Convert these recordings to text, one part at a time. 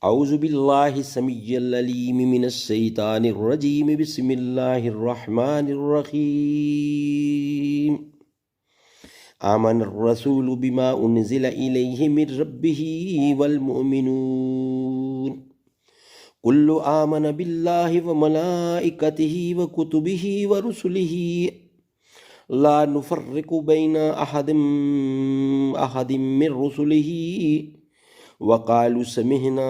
اعوذ باللہ السمیع العلیم من الشیطان الرجیم بسم اللہ الرحمن الرحیم آمن الرسول بما انزل الیہ من ربہ والمؤمنون کل آمن باللہ وملائکتہ وکتبہ ورسلہ لا نفرق بین احد من رسلہ وقالوا سمعنا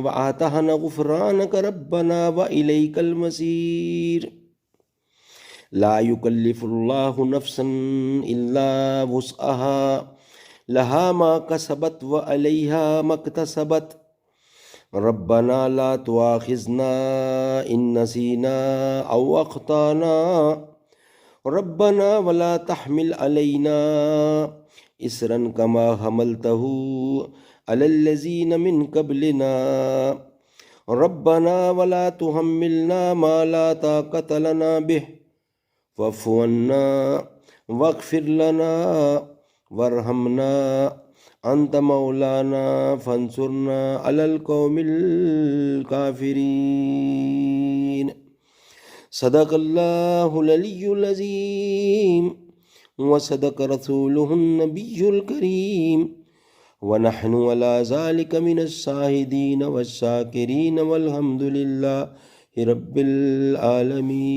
وآتانا غفرانك ربنا وإليك المصير لا يكلف الله نفسا إلا وسعها لها ما كسبت وعليها ما اكتسبت ربنا لا تؤاخذنا إن نسينا أو أخطأنا ربنا ولا تحمل علينا إصرا كما حملته على الذين من قبلنا ربنا ولا تحملنا ما لا طاقة لنا به واعف عنا واغفر لنا وارحمنا أنت مولانا فانصرنا على القوم الكافرين صدق الله العلي العظيم وصدق رسوله النبي الكريم ونحن على ذلك من الشاهدين والشاكرين والحمد لله رب العالمين.